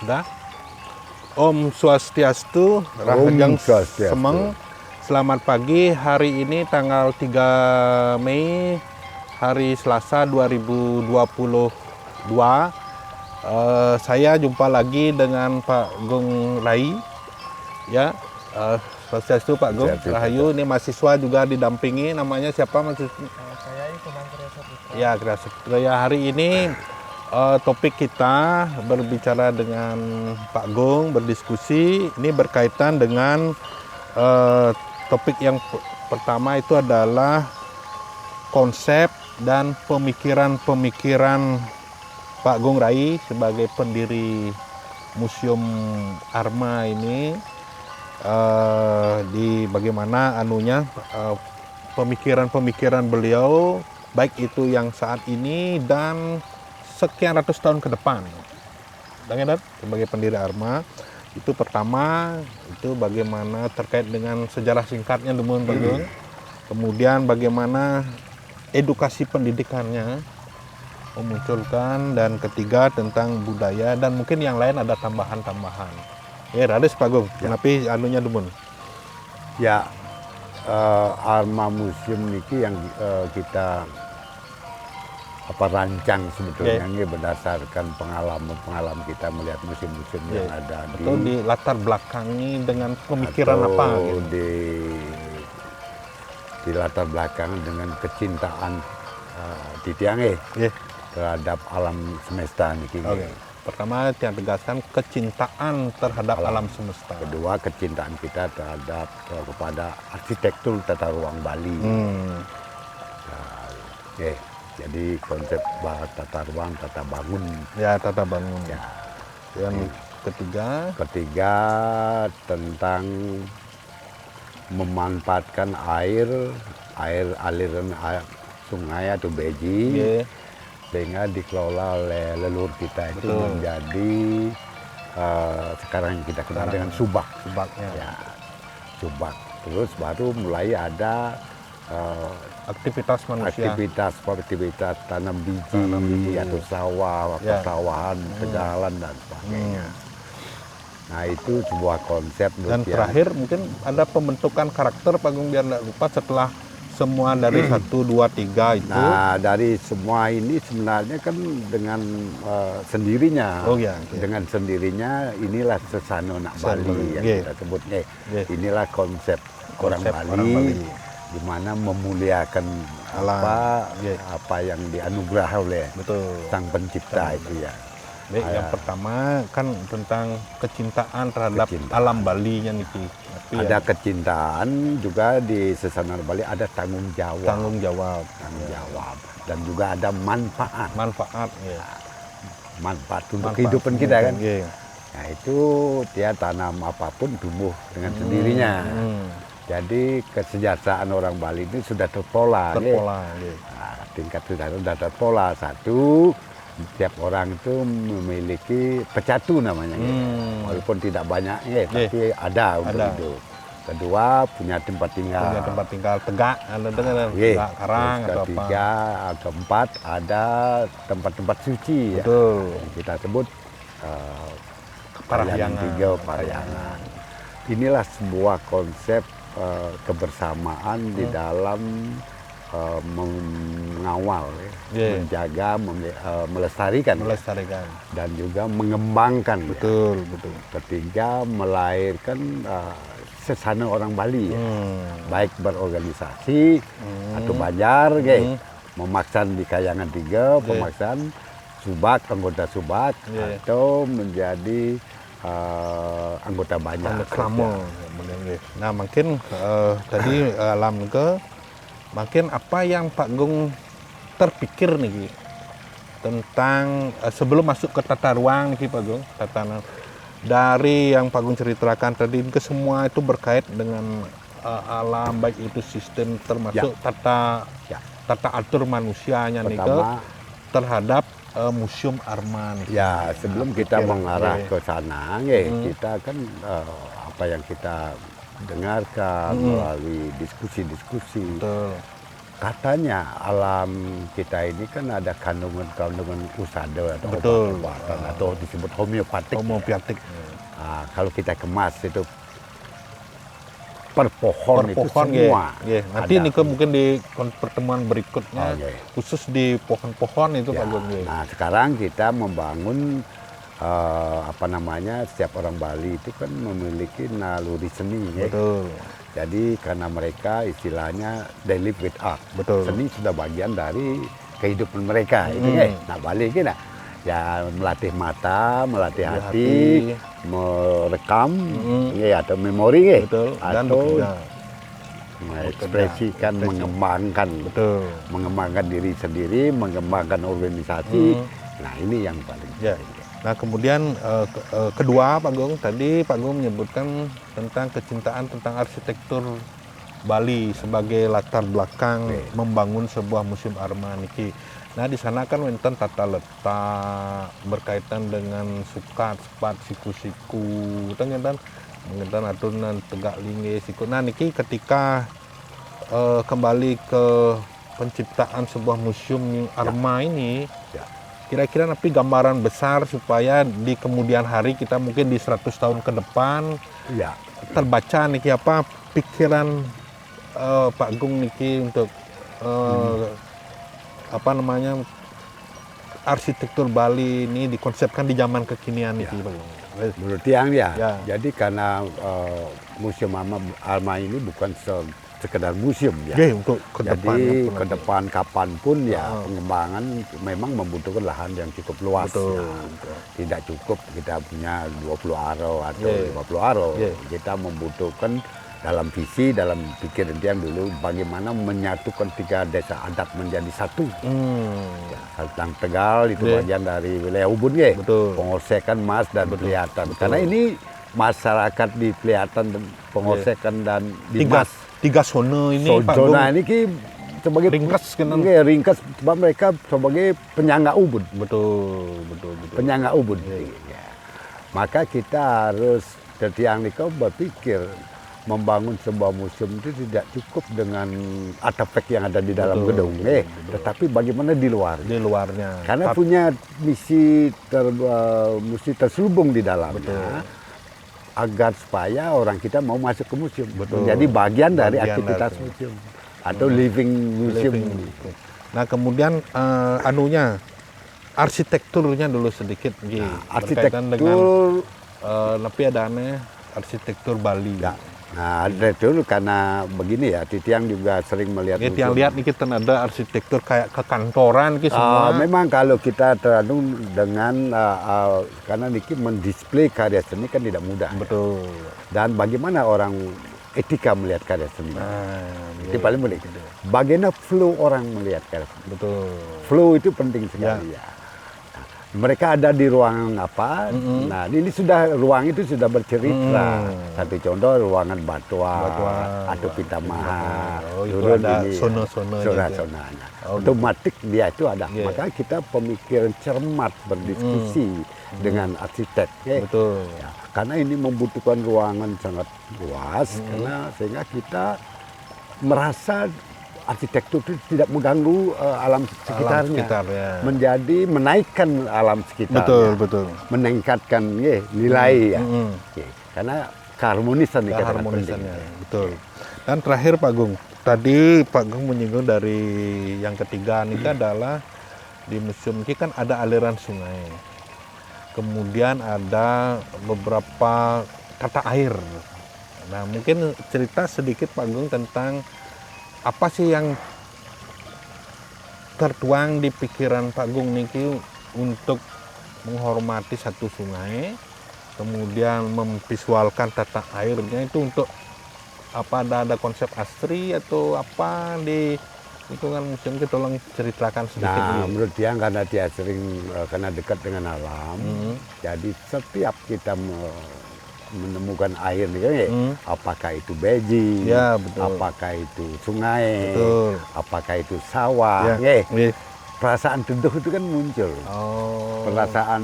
sudah. Om Swastiastu, Rahajang Semeng. Selamat pagi, hari ini tanggal 3 Mei, hari Selasa 2022. Saya jumpa lagi dengan Pak Gung Rai. Ya, Swastiastu Pak Gung, Rahayu. Ini mahasiswa juga didampingi, namanya siapa mahasiswa? Saya Kunang Kriasa Putra. Ya, Kriasa Putra. Ya, hari ini topik kita berbicara dengan Pak Gung, berdiskusi. Ini berkaitan dengan topik yang pertama itu adalah konsep dan pemikiran-pemikiran Pak Gung Rai sebagai pendiri Museum Arma ini, di bagaimana pemikiran-pemikiran beliau, baik itu yang saat ini dan sekian ratus tahun ke depan. Sebagai pendiri Arma, itu pertama itu bagaimana terkait dengan sejarah singkatnya Pak Gung. Kemudian bagaimana edukasi pendidikannya memunculkan, dan ketiga tentang budaya, dan mungkin yang lain ada tambahan-tambahan. Ya, Rades Pak Gung. Kenapa Dumun? Ya, Arma Museum niki yang kita rancang sebetulnya ini berdasarkan pengalaman kita melihat museum-museum yang ada atau di latar belakangi dengan pemikiran apa gitu. Di latar belakang dengan kecintaan Titiange terhadap alam semesta niki. Pertama yang tegaskan kecintaan terhadap alam semesta. Kedua, kecintaan kita terhadap kepada arsitektur tata ruang Bali. Jadi konsep tata ruang, tata bangun. Ya, tata bangun. Ya. Yang ketiga tentang memanfaatkan aliran sungai atau beji, sehingga dikelola oleh leluhur kita itu menjadi sekarang yang kita kenal dengan subak. Subaknya. Ya, subak. Terus baru mulai ada aktivitas manusia. Aktivitas tanam biji atau sawah, persawahan, pejalan dan sebagainya. Nah, itu sebuah konsep. Dan terakhir mungkin ada pembentukan karakter Pak Gung, biar tidak lupa setelah semua dari 1, 2, 3 itu. Nah, dari semua ini sebenarnya kan dengan sendirinya. Dengan sendirinya inilah sesano nak Bali yang kita sebutnya. Inilah konsep orang Bali. Di mana memuliakan apa yang dianugerah oleh Sang Pencipta itu ya. Yang pertama kan tentang kecintaan terhadap alam Bali nya niki. Ada kecintaan juga di Sesana Bali, ada tanggung jawab. Dan juga ada manfaat. Manfaat untuk kehidupan kita kan. Nah, itu dia tanam apapun tumbuh dengan sendirinya. Jadi kesejahteraan orang Bali ini sudah terpola. Nah, tingkat sudah terpola. Satu, setiap orang itu memiliki pecatu namanya. Walaupun tidak banyak, tapi ada untuk hidup. Kedua, punya tempat tinggal. Tegak, tegak karang atau apa. Ketiga, keempat, ada tempat-tempat suci. Yang kita sebut Parahyangan. Inilah sebuah konsep kebersamaan di dalam mengawal, menjaga, melestarikan, dan juga mengembangkan. Betul. Ketiga, melahirkan sesana orang Bali, baik berorganisasi atau banjar, memaksaan di Kayangan 3, pemaksaan subak, anggota subak, atau menjadi anggota banyak. Nah, mungkin tadi makin apa yang Pak Gung terpikir nih tentang sebelum masuk ke tata ruang nih Pak Gung, dari yang Pak Gung ceritakan tadi ke semua itu berkait dengan alam, baik itu sistem termasuk tata atur manusianya nih terhadap Museum Arma. Ya, sebelum kita mengarah ke sana, kita kan apa yang kita dengarkan melalui diskusi-diskusi Katanya alam kita ini kan ada kandungan-kandungan usada atau Betul. obat-obatan atau disebut homeopatik. Homeopatik. Nah, kalau kita kemas itu per pohon itu Pohon semua. Nanti ada. ini mungkin di pertemuan berikutnya Oh, iya. khusus di pohon-pohon itu Ya, Pak Gung. nah sekarang kita membangun setiap orang Bali itu kan memiliki naluri seni ya. Betul. Jadi karena mereka istilahnya they live with art. Betul. Seni sudah bagian dari kehidupan mereka itu ya. Nah Bali kita ya melatih mata, melatih hati, merekam ya, atau memori ya. Betul. Dan Atau bekerja. mengekspresikan, mengembangkan, Betul. mengembangkan diri sendiri, mengembangkan organisasi. Nah ini yang paling Ya. penting. Nah kemudian kedua Pak Gung, tadi Pak Gung menyebutkan tentang kecintaan tentang arsitektur Bali sebagai latar belakang membangun sebuah museum Arma niki. Nah di sana kan wonten tata letak berkaitan dengan sukat, sepat, siku-siku, tengen mengentan aturan tegak lingge siku. Nah niki ketika kembali ke penciptaan sebuah museum Arma ini, Ya. kira-kira tapi gambaran besar supaya di kemudian hari kita mungkin di 100 tahun ke depan Ya, terbaca niki apa pikiran Pak Gung niki untuk arsitektur Bali ini dikonsepkan di zaman kekinian niki Pak Gung. menurut Tiang ya. Ya. Jadi karena Museum Arma ini bukan sekedar museum ya. Oke, untuk ke depan. Jadi ke depan kapanpun ya pengembangan memang membutuhkan lahan yang cukup luas. Betul, ya. betul. Tidak cukup kita punya 20 aro atau Yeah. 50 aro. Yeah. Kita membutuhkan dalam visi, dalam pikiran Tiang dulu bagaimana menyatukan 3 desa adat menjadi satu. Ya, Saltang Tegal itu Yeah. bagian dari wilayah Ubud ya. Betul. Pengosekan Mas dan Pelihatan. Betul. Karena ini masyarakat di Pelihatan dan Pengosekan dan di Mas. Tiga zona ini Pak Gung. Zona ini sebagai Ringkas kan? ringkas sebab mereka sebagai penyangga Ubud, Betul. penyangga Ubud. Ya. Maka kita harus Tiang Niko berpikir membangun sebuah museum itu tidak cukup dengan artefak yang ada di dalam Betul, gedung, tetapi bagaimana di luar. Di luarnya. Karena punya misi mesti terselubung di dalamnya. Agar supaya orang kita mau masuk ke museum, menjadi bagian dari aktivitas museum atau living museum. Nah kemudian arsitekturnya dulu sedikit, berkaitan dengan tapi ada arsitektur Bali. Ya. Nah, itu karena begini ya, Tiang juga sering melihat. Yang lihat nih kita ada arsitektur kayak kekantoran gitu semua. Memang kalau kita teranu dengan karena Niki mendisplay karya seni kan tidak mudah. Betul. Dan bagaimana orang etika melihat karya seni. Itu Iya. paling penting. Bagaimana flow orang melihat karya seni. Betul. Flow itu penting sekali ya. Mereka ada di ruangan apa? Nah, ini ruang itu sudah bercerita. Satu contoh ruangan Batua atau Pitamaha. Itu ada zona-zonanya. Zona-zonanya. Otomatis dia itu ada. Maka kita pemikiran cermat berdiskusi dengan arsitek. Betul. Ya, karena ini membutuhkan ruangan sangat luas sehingga kita merasa arsitektur itu tidak mengganggu alam sekitarnya, menjadi menaikkan alam sekitarnya, betul, meningkatkan nilai ya, karena keharmonisan ini keharmonisannya, betul. Dan terakhir Pak Gung, tadi Pak Gung menyinggung dari yang ketiga ini adalah di museum ini kan ada aliran sungai, kemudian ada beberapa tata air. Nah mungkin cerita sedikit Pak Gung tentang apa sih yang tertuang di pikiran Pak Gung niki untuk menghormati satu sungai, kemudian memvisualkan tata airnya itu untuk apa, ada konsep asri atau apa di lingkungan museum itu, tolong ceritakan sedikit. Nah, menurut dia karena dia sering karena dekat dengan alam, jadi setiap kita menemukan air nih, apakah itu beji, Ya, betul. apakah itu sungai, Betul. apakah itu sawah, Ya. perasaan teduh itu kan muncul. Oh. Perasaan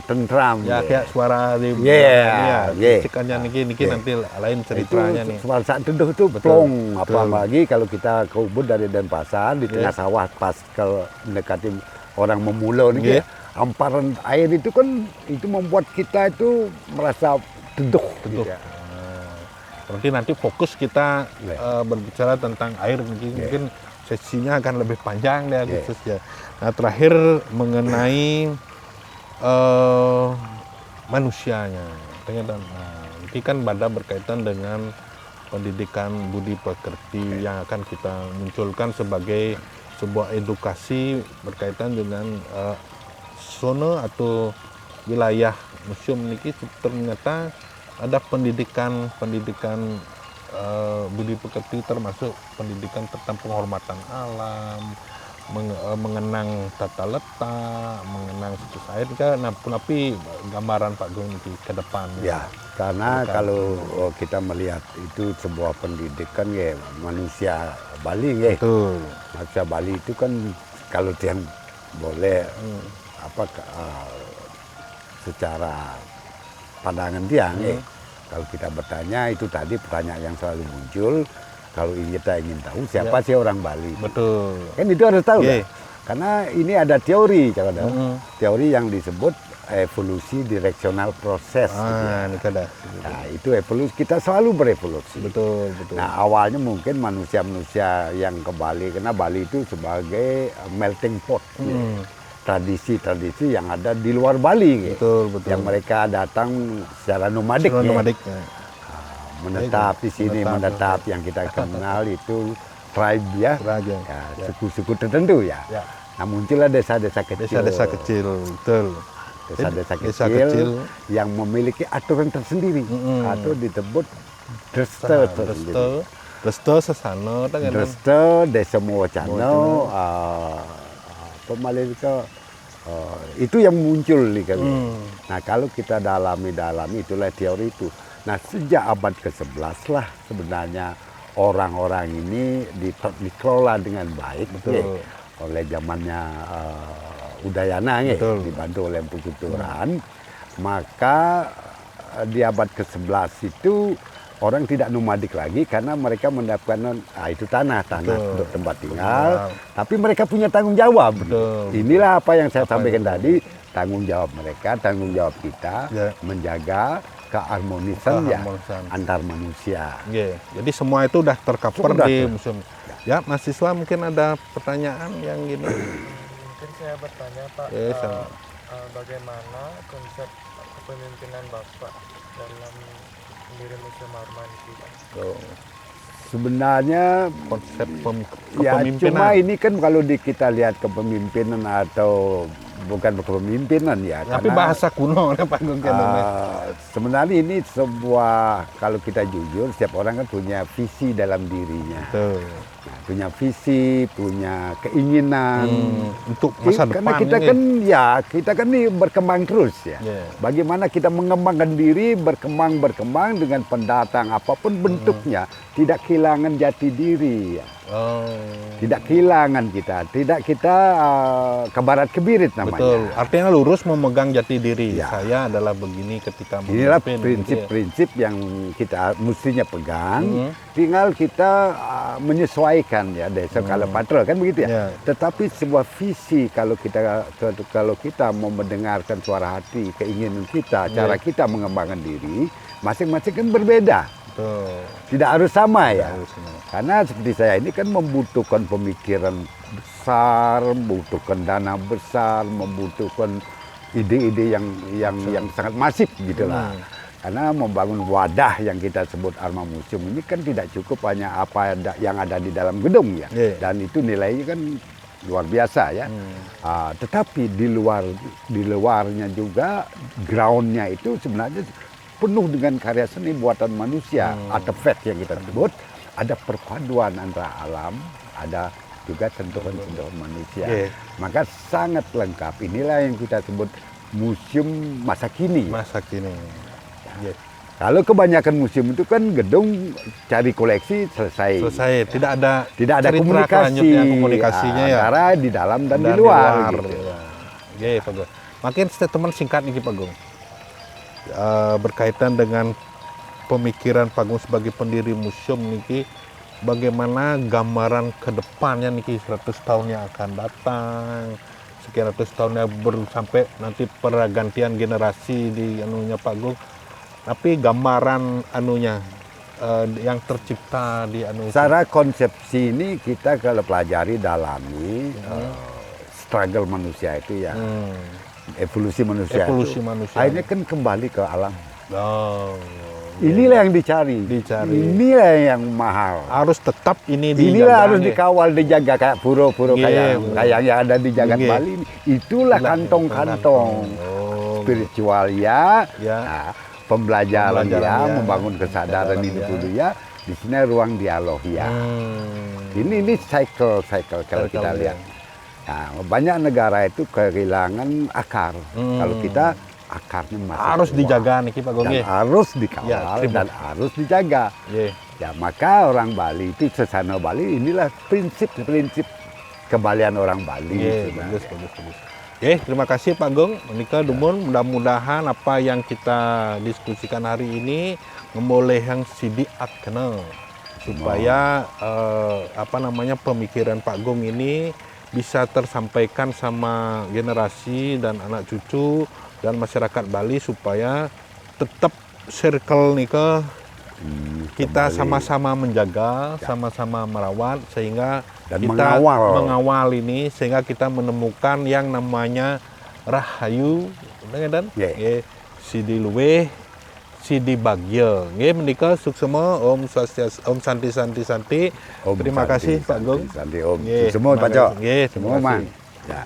tentram. Ya kayak suara di Yeah, yeah. Cikannya niki Yeah. nanti lain Itu ceritanya nih. perasaan teduh itu Betul, plong. betul. Apalagi kalau kita ke Ubud dari Denpasar di tengah sawah pas mendekati orang memulai nih, Yeah. hamparan air itu kan itu membuat kita itu merasa teduh. Teduh. Gitu ya. Berarti nanti fokus kita Yeah. berbicara tentang air mungkin, Yeah. mungkin sesinya akan lebih panjang ya Yeah. khusus ya. Nah terakhir mengenai manusianya, nah, ini kan pada berkaitan dengan pendidikan budi pekerti yang akan kita munculkan sebagai sebuah edukasi berkaitan dengan zona atau wilayah museum ini ternyata ada pendidikan budi pekerti, termasuk pendidikan tentang penghormatan alam, mengenang tata letak, mengenang situs air. Nah, tapi gambaran Pak Gun ke depan. Ya, karena kalau kita melihat itu sebuah pendidikan ya manusia Bali ya. Betul. Manusia Bali itu kan kalau yang boleh secara pandangan tiang kalau kita bertanya itu tadi pertanyaan yang selalu muncul, kalau kita ingin tahu siapa sih orang Bali. Betul. Kan itu harus tahu Yeah. kan? Karena ini ada teori, teori yang disebut evolusi direksional proses. Ini kada. Nah, itu evolusi, kita selalu berevolusi. Betul. Nah, awalnya mungkin manusia-manusia yang ke Bali, karena Bali itu sebagai melting pot. Tradisi-tradisi yang ada di luar Bali. Betul. Yang mereka datang secara nomadik. Nomadik. Menetap di sini, menetap yang kita kenal itu tribe ya. Raja. Ya, suku-suku tertentu ya. Nah, muncullah desa-desa kecil. Desa-desa kecil, betul. Desa-desa Desa kecil, kecil. yang memiliki aturan tersendiri atau disebut dreste tersendiri. Dreste sesana kan. Dreste, desa Mowacano, pemalika itu yang muncul di kami. Nah, kalau kita dalami itulah teori itu. Nah, sejak abad ke-11 lah sebenarnya orang-orang ini dikelola dengan baik. Betul. Oleh zamannya Udayana Betul. dibantu oleh Empu Kuturan, maka di abad ke-11 itu orang tidak nomadik lagi karena mereka mendapatkan itu tanah Betul. untuk tempat tinggal, tapi mereka punya tanggung jawab. Betul. Inilah apa yang saya sampaikan tadi, tanggung jawab mereka, tanggung jawab kita menjaga keharmonisan ya antar manusia. Yeah. Jadi semua itu udah tercover Sudah. di museum. Ya, mahasiswa mungkin ada pertanyaan yang gini. Mungkin saya bertanya Pak, bagaimana konsep kepemimpinan Bapak dalam pendiri Museum Arman itu Pak? Sebenarnya Konsep ya kepemimpinan. cuma ini kan kalau kita lihat kepemimpinan atau bukan kepemimpinan ya. Tapi karena, bahasa kuno Pak Gun. sebenarnya ini sebuah, kalau kita jujur, setiap orang kan punya visi dalam dirinya. Betul. Nah, punya visi, punya keinginan Untuk masa karena depan kita ini. kan ya kita kan ini berkembang terus ya. Yeah. Bagaimana kita mengembangkan diri, berkembang dengan pendatang apapun bentuknya, tidak kehilangan jati diri ya. Tidak kehilangan tidak kita kebarat kebirit namanya. Betul. Artinya lurus memegang jati diri. Ya. Saya adalah begini ketika Inilah memimpin, prinsip-prinsip yang kita mestinya pegang. Tinggal kita menyesuaikan ya, desa kalau patrol kan begitu ya. Ya. Tetapi sebuah visi kalau kita mau mendengarkan suara hati, keinginan kita, cara kita mengembangkan diri, masing-masing kan berbeda. Betul. Tidak harus sama ya. Harus sama. Karena seperti saya ini kan membutuhkan pemikiran besar, membutuhkan dana besar, membutuhkan ide-ide yang sangat masif gitulah. Karena membangun wadah yang kita sebut Arma Museum ini kan tidak cukup hanya apa yang ada di dalam gedung ya. Yeah. Dan itu nilainya kan luar biasa ya. Tetapi di luarnya juga groundnya itu sebenarnya penuh dengan karya seni buatan manusia, artefak yang kita sebut. Ada perpaduan antara alam, ada juga sentuhan-sentuhan manusia. Yeah. Maka sangat lengkap. Inilah yang kita sebut museum masa kini. Masa kini. Yeah. Kalau kebanyakan museum itu kan gedung cari koleksi selesai. Selesai, tidak ada Tidak ada cerita komunikasi. selanjutnya, komunikasinya ya. Antara di dalam dan di Dan luar. Gitu. ya. Oke, Pak Gung. Makin statement singkat nih Pak Gung. Berkaitan dengan pemikiran Pak Gung sebagai pendiri museum niki, bagaimana gambaran ke depannya niki 100 tahun yang akan datang, sekian ratus tahun yang sampai nanti pergantian generasi di anunya Pak Gung. Tapi gambaran anunya yang tercipta di anu Secara konsepsi ini kita kalau pelajari dalami struggle manusia itu ya, evolusi manusia evolusi itu, manusia. akhirnya kan kembali ke alam. Oh, Inilah yang dicari. Dicari. Inilah yang mahal. harus tetap ini Inilah harus dijaga, dikawal, dijaga kayak pura-pura Iya, kayak yang ada di Jagat Iya. Bali ini. Itulah kantong-kantong Oh, spiritual ya, ya. nah, pembelajaran Pembelajaran ya, ya, membangun kesadaran kesadaran hidup ya. dulu ya. Di sini ruang dialog ya. Ini cycle kalau kita Cycle, lihat. Nah, banyak negara itu kehilangan akar. Kalau kita akarnya masih harus kuat. dijaga nih Pak Gung. Dan nggih. harus dikawal Ya, terima. dan harus dijaga. Nggih. Ya, maka orang Bali itu sesana Bali inilah prinsip-prinsip kembalian orang Bali. Nggih, sebenarnya. bagus. Oke, terima kasih Pak Gung. Menika dumun, mudah-mudahan apa yang kita diskusikan hari ini memboleh yang sidik kenal supaya pemikiran Pak Gung ini bisa tersampaikan sama generasi dan anak cucu dan masyarakat Bali supaya tetap circle nika kita Kembali. sama-sama menjaga, sama-sama merawat sehingga Dan kita mengawal. ini sehingga kita menemukan yang namanya rahayu, dan Yeah. Sidi Luweh, Sidi Bagya. Nggih menika suksema Om Swastiastu, Om Santi. Om Terima Santi, kasih Pak Gung. Santi, Om. Nggih, Semua terima Pak Cok. kasih. Nggih, terima Semua kasih. man. Ya.